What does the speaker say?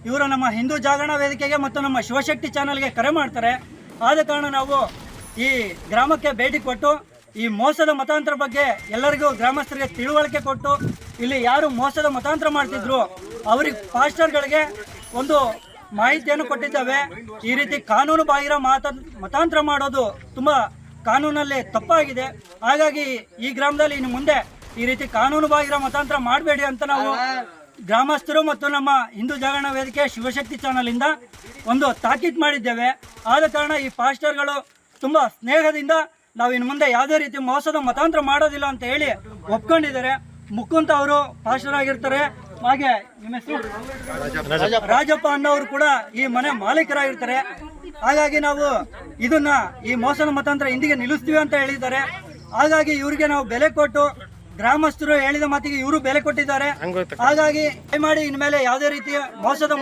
ಇವರು ನಮ್ಮ ಹಿಂದೂ ಜಾಗರಣ ವೇದಿಕೆಗೆ ಮತ್ತು ನಮ್ಮ ಶಿವಶಕ್ತಿ ಚಾನಲ್ಗೆ ಕರೆ ಮಾಡ್ತಾರೆ. ಆದ ಕಾರಣ ನಾವು ಈ ಗ್ರಾಮಕ್ಕೆ ಭೇಟಿ ಕೊಟ್ಟು ಈ ಮೋಸದ ಮತಾಂತರ ಬಗ್ಗೆ ಎಲ್ಲರಿಗೂ ಗ್ರಾಮಸ್ಥರಿಗೆ ತಿಳುವಳಿಕೆ ಕೊಟ್ಟು ಇಲ್ಲಿ ಯಾರು ಮೋಸದ ಮತಾಂತರ ಮಾಡ್ತಿದ್ರು ಅವ್ರಿಗೆ ಪಾಸ್ಟರ್ಗಳಿಗೆ ಒಂದು ಮಾಹಿತಿಯನ್ನು ಕೊಟ್ಟಿದ್ದೇವೆ. ಈ ರೀತಿ ಕಾನೂನು ಬಾಹಿರ ಮತಾಂತರ ಮಾಡೋದು ತುಂಬ ಕಾನೂನಲ್ಲಿ ತಪ್ಪಾಗಿದೆ. ಹಾಗಾಗಿ ಈ ಗ್ರಾಮದಲ್ಲಿ ಇನ್ನು ಮುಂದೆ ಈ ರೀತಿ ಕಾನೂನು ಬಾಹಿರ ಮತಾಂತರ ಮಾಡಬೇಡಿ ಅಂತ ನಾವು ಗ್ರಾಮಸ್ಥರು ಮತ್ತು ನಮ್ಮ ಹಿಂದೂ ಜಾಗರಣ ವೇದಿಕೆ ಶಿವಶಕ್ತಿ ಚಾನಲ್ ಇಂದ ಒಂದು ತಾಕೀತು ಮಾಡಿದ್ದೇವೆ. ಆದ ಕಾರಣ ಈ ಪಾಸ್ಟರ್ಗಳು ತುಂಬ ಸ್ನೇಹದಿಂದ ನಾವು ಇನ್ನು ಮುಂದೆ ಯಾವುದೇ ರೀತಿ ಮೋಸದ ಮತಾಂತರ ಮಾಡೋದಿಲ್ಲ ಅಂತ ಹೇಳಿ ಒಪ್ಕೊಂಡಿದ್ದಾರೆ. ಮುಕುಂತ್ ಅವರು ಪಾಸ್ಟರ್ ಆಗಿರ್ತಾರೆ. ಹಾಗೆ ನಿಮ್ಮ ಹೆಸರು ರಾಜಪ್ಪ ಅನ್ನೋರು ಕೂಡ ಈ ಮನೆ ಮಾಲೀಕರಾಗಿರ್ತಾರೆ. ಹಾಗಾಗಿ ನಾವು ಇದನ್ನ ಈ ಮೋಸದ ಮತಾಂತರ ಇಂದಿಗೆ ನಿಲ್ಲಿಸ್ತೀವಿ ಅಂತ ಹೇಳಿದ್ದಾರೆ. ಹಾಗಾಗಿ ಇವರಿಗೆ ನಾವು ಬೆಲೆ ಕೊಟ್ಟು ಗ್ರಾಮಸ್ಥರು ಹೇಳಿದ ಮಾತಿಗೆ ಇವರು ಬೆಲೆ ಕೊಟ್ಟಿದ್ದಾರೆ. ಹಾಗಾಗಿ ದಯಮಾಡಿ ಇನ್ಮೇಲೆ ಯಾವುದೇ ರೀತಿಯ ಮೋಸದ